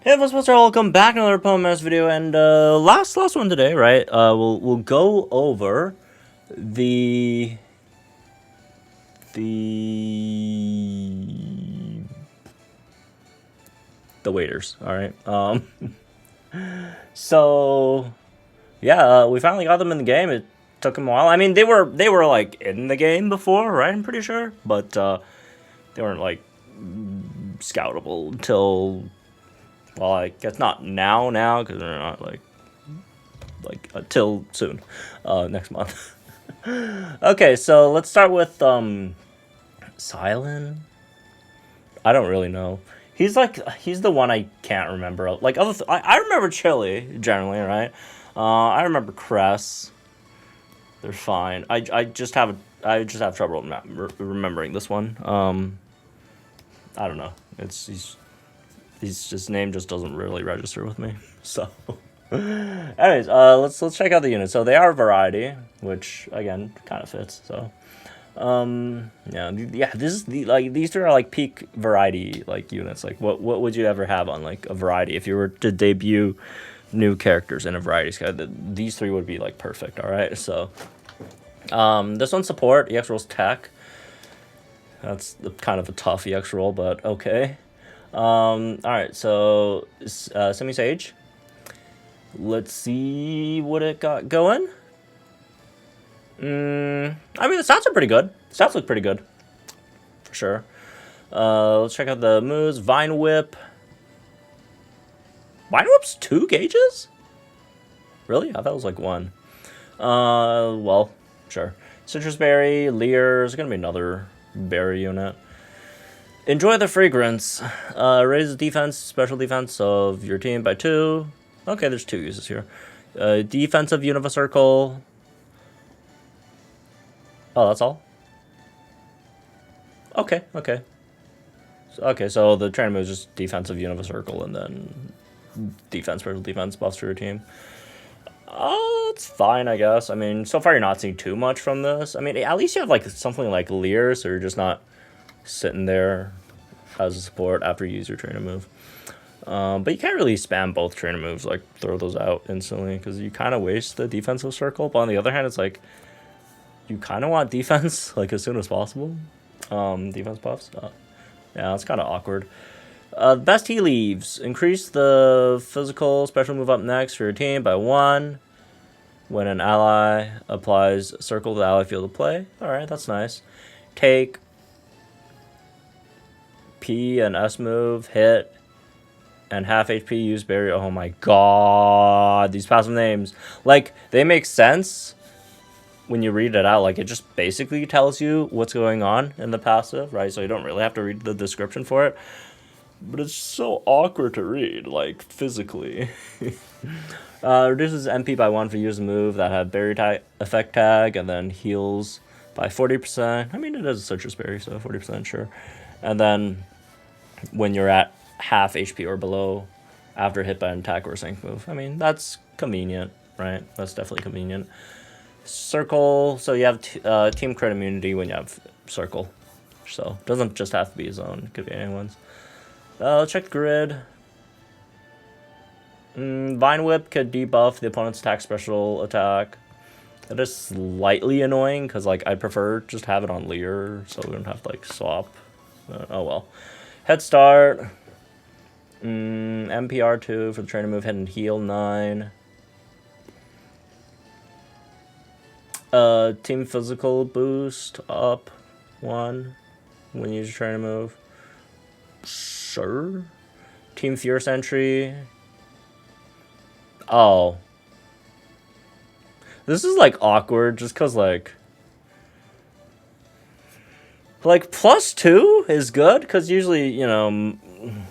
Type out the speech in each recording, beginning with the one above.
Hey, what's up? Welcome back to another Poem Mass video, and last one today, right? We'll go over the the the waiters. All right. So yeah, we finally got them in the game. It took them a while. I mean, they were like in the game before, right? I'm pretty sure, but they weren't like scoutable until, well, I guess not now because they're not like until soon, next month. Okay, so let's start with Cilan. I don't really know. He's the one I can't remember. Like I remember Chili generally, right? I remember Cress. They're fine. I just have trouble remembering this one. I don't know. He's just name just doesn't really register with me. So, anyways, let's check out the units. So they are variety, which again kind of fits. So, yeah. This is these two are like peak variety like units. Like what would you ever have on like a variety if you were to debut new characters in a variety sky? These three would be like perfect. All right. So, this one's support. EX rolls tech. That's kind of a tough EX roll, but okay. All right, so Simisage. Let's see what it got going. I mean, the stats are pretty good. Stats look pretty good, for sure. Let's check out the moves. Vine Whip. Vine Whip's 2 gauges? Really? I thought it was like 1. Well, sure. Citrus Berry, Leer. There's gonna be another berry unit. Enjoy the fragrance. Raise the defense, special defense of your team by 2. Okay, there's 2 uses here. Defensive unit of a circle. Oh, that's all? Okay. So the trainer move is just defensive unit of a circle and then defense, special defense buffs for your team. Oh, it's fine, I guess. I mean, so far you're not seeing too much from this. I mean, at least you have like something like Leer, so you're just not sitting there as a support after you use your trainer move. But you can't really spam both trainer moves, like throw those out instantly, because you kind of waste the defensive circle. But on the other hand, it's like you kind of want defense like as soon as possible. Defense buffs. Yeah, it's kind of awkward. Best he leaves. Increase the physical special move up next for your team by 1. When an ally applies circle to the ally field of play. Alright, that's nice. Take P and S move, hit, and half HP, use barrier. Oh my god, these passive names. Like, they make sense when you read it out. Like, it just basically tells you what's going on in the passive, right? So you don't really have to read the description for it. But it's so awkward to read, like, physically. Reduces MP by 1 for use a move that had berry effect tag, and then heals by 40%. I mean, it is a citrus berry, so 40%, sure. And then when you're at half HP or below after hit by an attack or a sync move. I mean, that's convenient, right? That's definitely convenient. Circle, so you have team crit immunity when you have circle. So it doesn't just have to be his own, it could be anyone's. Let's check the grid. Vine Whip could debuff the opponent's attack special attack. That is slightly annoying because like I'd prefer just have it on Leer so we don't have to like swap. Oh well. Head start. MPR 2 for the trainer move. Hit and heal 9. Team physical boost up 1 when you use your trainer move. Sure. Team fierce entry. Oh. This is like awkward just because like +2 is good because usually, you know,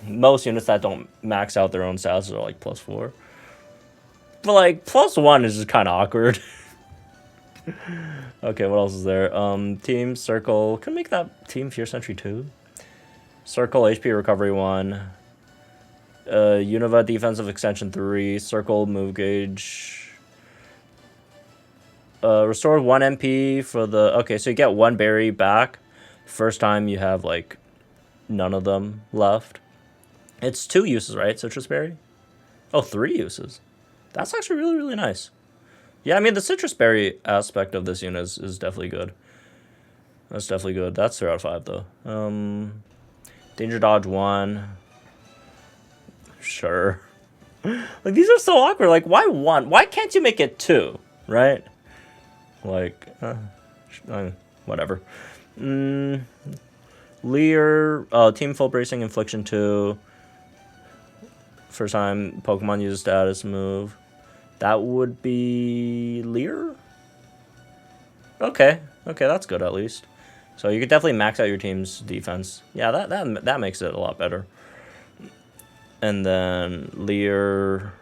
most units that don't max out their own stats are like +4. But like +1 is just kind of awkward. Okay, what else is there? Team circle. Can I make that team fierce entry 2? Circle HP recovery 1. Unova defensive extension 3. Circle move gauge. Restore 1 MP for the... Okay, so you get 1 berry back. First time you have, like, none of them left. It's 2 uses, right? Citrus berry? Oh, 3 uses. That's actually really, really nice. Yeah, I mean, the citrus berry aspect of this unit is definitely good. That's definitely good. That's 3 out of 5, though. Danger dodge 1. Sure. Like, these are so awkward. Like, why 1? Why can't you make it 2? Right? Like, whatever. Leer, team full bracing, infliction 2. First time Pokemon uses status move. That would be Leer? Okay, that's good at least. So you could definitely max out your team's defense. Yeah, that makes it a lot better. And then Leer.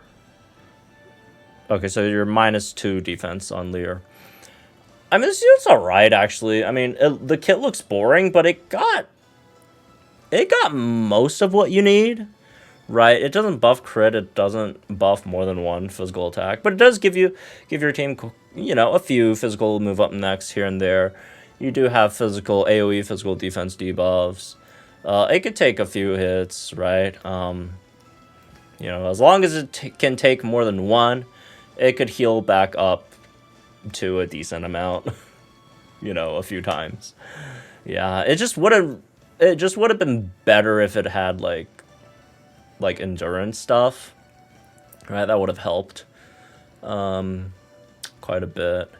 Okay, so you're -2 defense on Leer. I mean, this unit's alright, actually. I mean, the kit looks boring, but it got most of what you need. Right, it doesn't buff crit, it doesn't buff more than 1 physical attack, but it does give your team, you know, a few physical move up next here and there. You do have physical AoE, physical defense debuffs. It could take a few hits, right? You know, as long as it can take more than 1, it could heal back up to a decent amount, you know, a few times. Yeah, it just would have been better if it had like endurance stuff, right? That would have helped quite a bit.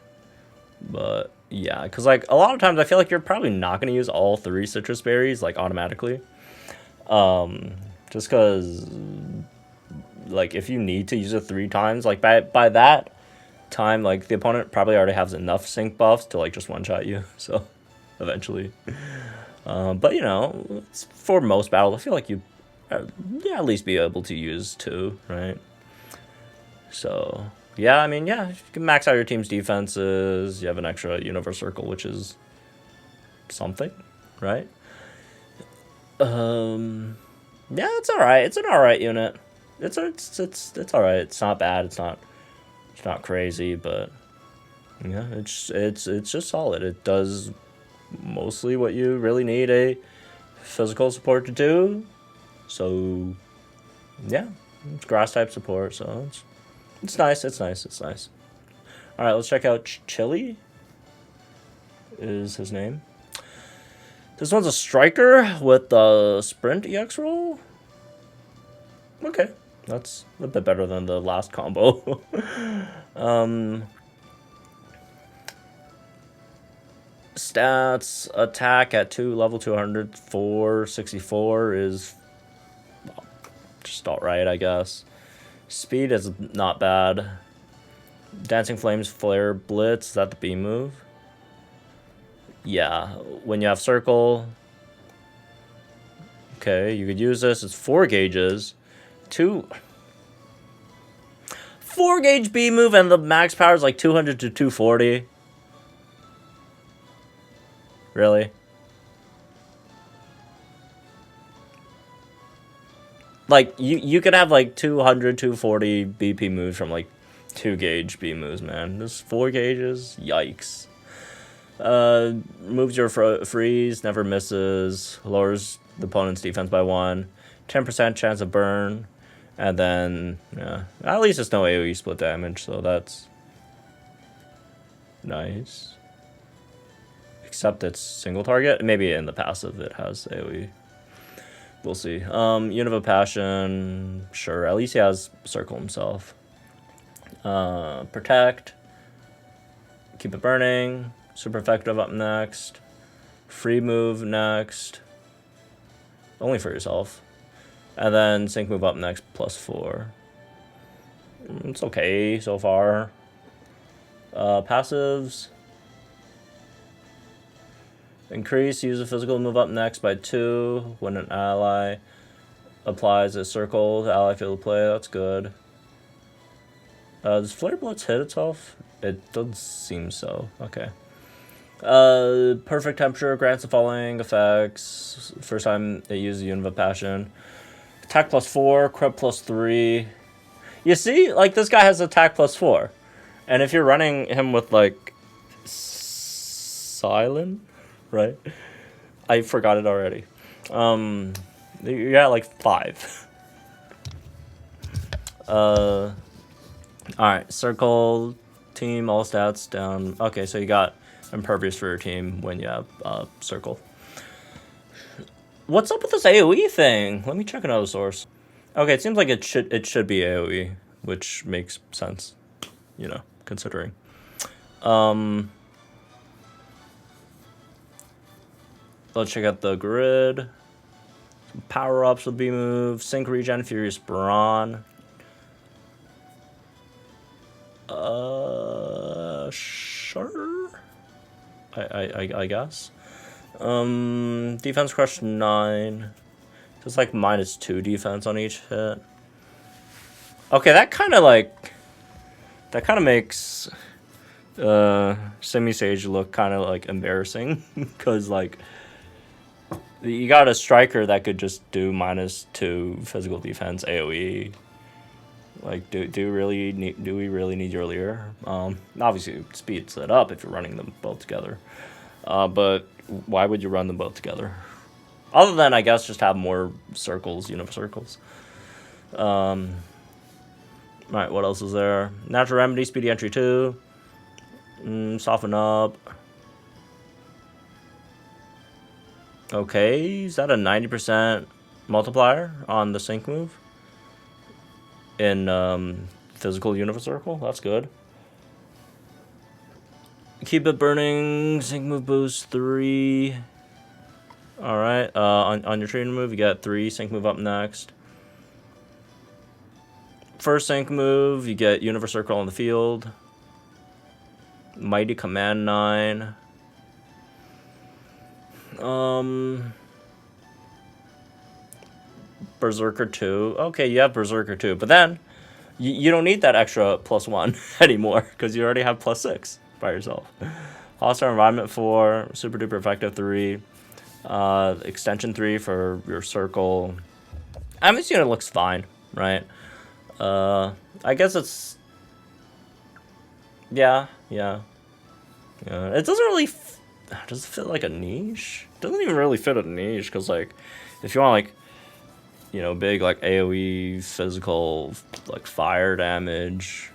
But yeah, because like a lot of times I feel like you're probably not going to use all 3 citrus berries like automatically, just because like if you need to use it 3 times, like by that time, like the opponent probably already has enough sync buffs to like just one-shot you, so eventually. But you know, for most battles I feel like you at least be able to use 2, right? So yeah, I mean, yeah, you can max out your team's defenses. You have an extra universe circle, which is something, right? Yeah, it's all right. It's an all right unit. It's all right. It's not bad. It's not crazy, but yeah, it's just solid. It does mostly what you really need a physical support to do. So yeah, it's grass type support, so it's nice. It's nice. All right, let's check out Chili. Is his name? This one's a striker with the sprint EX roll. Okay, that's a bit better than the last combo. Stats: attack at 2, level 200, 464 is just alright, I guess. Speed is not bad. Dancing Flames, Flare, Blitz, is that the B move? Yeah, when you have Circle. Okay, you could use this. It's 4 gauges. 4 gauge B move, and the max power is like 200 to 240. Really? Like, you could have, like, 200, 240 BP moves from, like, 2 gauge B moves, man. This 4 gauges? Yikes. Moves your freeze, never misses, lowers the opponent's defense by 1, 10% chance of burn, and then, yeah, at least it's no AoE split damage, so that's nice. Except it's single target. Maybe in the passive it has AoE. We'll see. Unit of Passion, sure. At least he has Circle himself. Protect. Keep it burning. Super effective up next. Free move next. Only for yourself. And then sync move up next, +4. It's okay so far. Passives. Increase, use a physical move up next by 2 when an ally applies a circle to ally field of play. That's good. Does Flare Blitz hit itself? It does seem so. Okay. Perfect Temperature grants the following effects. First time it uses Unit of Passion. Attack +4, crit +3. You see, like, this guy has attack +4. And if you're running him with, like, Cilan, right? I forgot it already. You're at like 5. Alright, circle, team, all stats down. Okay, so you got impervious for your team when you have circle. What's up with this AoE thing? Let me check another source. Okay, it seems like it should be AoE, which makes sense, you know, considering. Let's check out the grid. Power-ups with B-move, Sync Regen, Furious Brawn. Sure. I guess. Defense crush 9. Just like -2 defense on each hit. Okay, that kind of makes Simisage look kind of like embarrassing because like you got a striker that could just do -2 physical defense AoE. Like, do we really need your Leer? Obviously, speeds it up if you're running them both together. But why would you run them both together? Other than, I guess, just have more circles, circles. Alright, what else is there? Natural Remedy, Speedy Entry 2. Soften Up. Okay, is that a 90% multiplier on the sync move? In physical Universe Circle? That's good. Keep it burning, sync move boost 3. Alright, on your trainer move, you got 3 sync move up next. First sync move, you get Universe Circle on the field. Mighty Command 9. Berserker 2. Okay, you have Berserker 2, but then you don't need that extra +1 anymore because you already have +6 by yourself. Hostile Environment 4, Super Duper Effective 3, Extension 3 for your circle. This unit looks fine, right? I guess it's... Yeah. It doesn't really... Does it fit like a niche? It doesn't even really fit a niche because, like, if you want, like, big, like, AoE physical, like, fire damage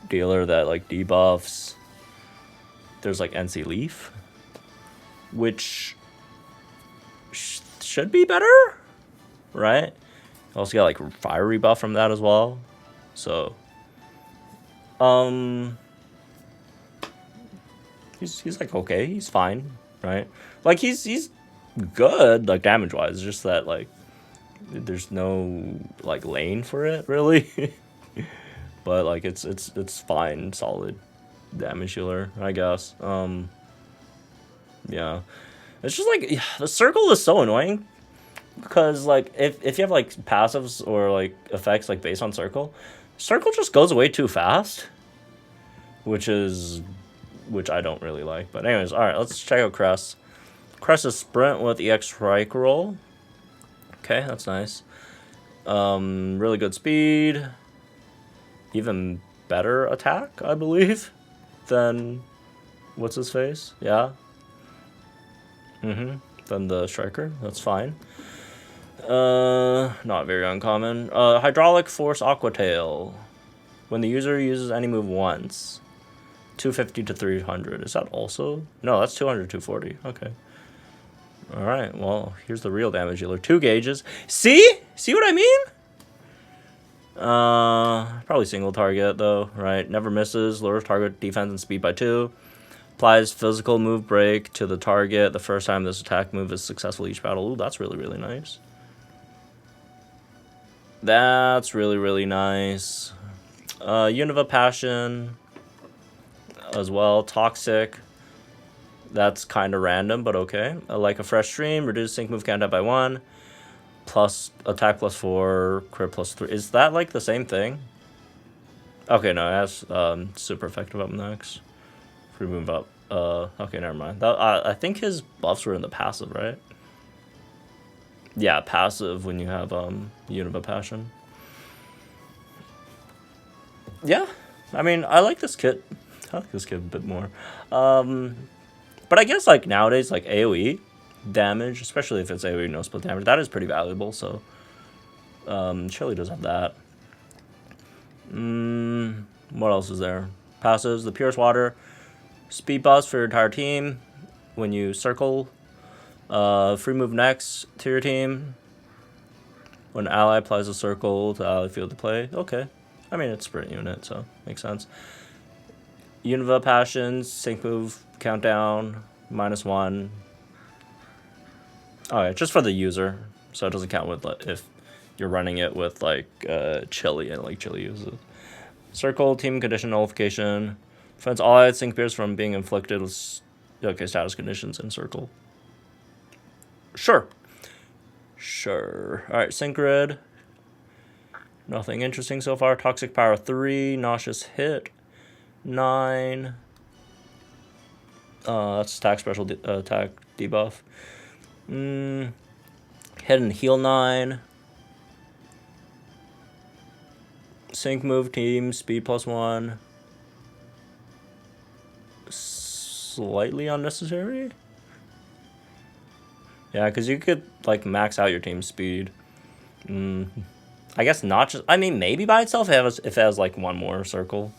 dealer that, like, debuffs, there's, like, NC Leaf, which should be better, right? You also got, like, fire rebuff from that as well. So, he's like, okay, he's fine, right? Like, he's good, like, damage-wise. It's just that, like, there's no, like, lane for it, really. But, like, it's fine, solid damage healer, I guess. Yeah. It's just, like, the circle is so annoying. Because, like, if you have, like, passives or, like, effects, like, based on circle just goes away too fast. Which I don't really like. But anyways, alright, let's check out Cress. Cress is Sprint with EX Strike Roll. Okay, that's nice. Really good speed. Even better attack, I believe, than what's his face? Yeah. Than the striker. That's fine. Not very uncommon. Hydraulic Force Aqua Tail. When the user uses any move once, 250 to 300. Is that also? No, that's 200 to 240. Okay. Alright, well, here's the real damage dealer. 2 gauges. See? See what I mean? Probably single target, though, right? Never misses. Lowers target defense and speed by 2. Applies physical move break to the target the first time this attack move is successful each battle. Ooh, that's really, really nice. That's really, really nice. Unova Passion as well. Toxic. That's kind of random, but okay. Like a Fresh Stream, reduce sync move countdown by 1. Plus attack +4, crit +3. Is that like the same thing? Okay, no, it has super effective up next. If we move up. Okay, never mind. That, I think his buffs were in the passive, right? Yeah, passive when you have Unova Passion. Yeah, I mean, I like this kit. I like this kit a bit more. But I guess, like, nowadays, like, AoE damage, especially if it's AoE no split damage, that is pretty valuable, so Chili does have that. What else is there? Passives, the purest water. Speed boost for your entire team when you circle. Free move next to your team. When an ally applies a circle to ally field to play. Okay. I mean, it's sprint unit, so makes sense. Unova Passions, sync move, countdown, -1. Alright, just for the user. So it doesn't count with if you're running it with like Chili and like Chili uses. Circle, team condition nullification. Prevents all allied sync peers from being inflicted with status conditions in circle. Sure. Alright, sync grid. Nothing interesting so far. Toxic power 3, nauseous hit 9. That's attack special attack debuff. Hit and heal 9. Sync move team speed +1. Slightly unnecessary. Yeah, because you could like max out your team's speed. I guess not just. I mean, maybe by itself if it has like one more circle,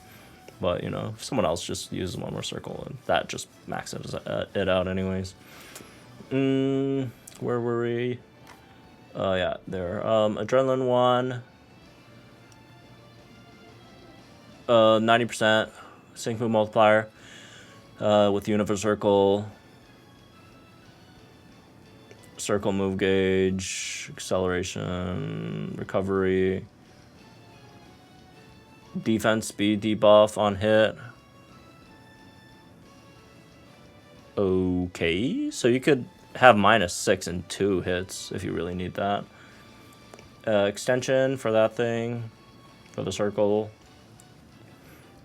but you know, if someone else just uses one more circle, and that just maxes it out anyways. Where were we? Oh yeah, there. Adrenaline 1. 90% sync move multiplier. With Unova circle. Circle move gauge, acceleration, recovery, defense speed debuff on hit. Okay, so you could have -6 and 2 hits if you really need that. Extension for that thing, for the circle.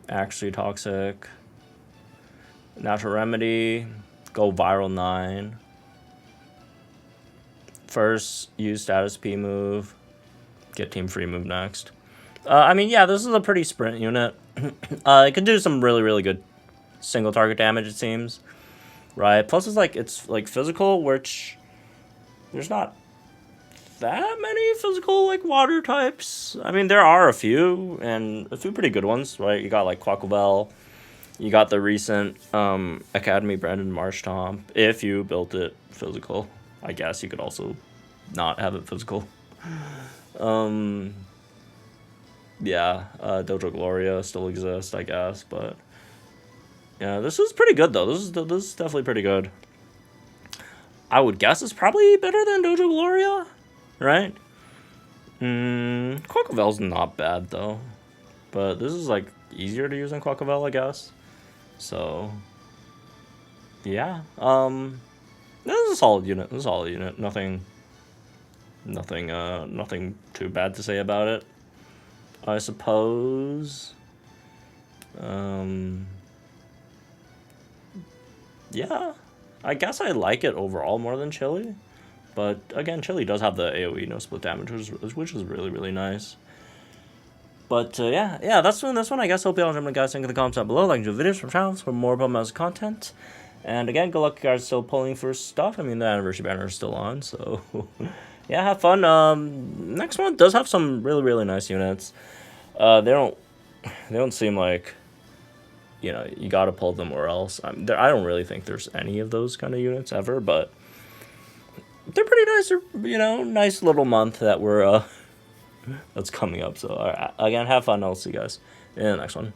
Actually toxic. Natural remedy, go viral 9. First, use status P move. Get team free move next. I mean, yeah, this is a pretty sprint unit. It can do some really, really good single target damage, it seems. Right? Plus, it's like physical, which there's not that many physical like water types. I mean, there are a few, and a few pretty good ones, right? You got like Quacklevel. You got the recent Academy Brandon Marshtomp. If you built it physical. I guess you could also not have it physical. Yeah, Dojo Gloria still exists, I guess, but yeah, this is pretty good though. This is definitely pretty good. I would guess it's probably better than Dojo Gloria, right? Quacklevel's not bad though, but this is like easier to use than Quacklevel, I guess. So yeah, this is a solid unit. Nothing too bad to say about it, I suppose. Yeah, I guess I like it overall more than Chili, but again, Chili does have the AoE no split damage, which is really, really nice. But yeah, that's this one. I guess hope y'all enjoyed, guys. Think in the comments down below. Like, enjoy videos from channels for more Pokemon content. And again, good luck, you guys, still pulling for stuff. I mean, the anniversary banner is still on, so yeah, have fun. Next one does have some really, really nice units. They don't seem like, you know, you gotta pull them or else. I don't really think there's any of those kind of units ever, but they're pretty nice. They're, you know, nice little month that we're that's coming up. So again, have fun. I'll see you guys in the next one.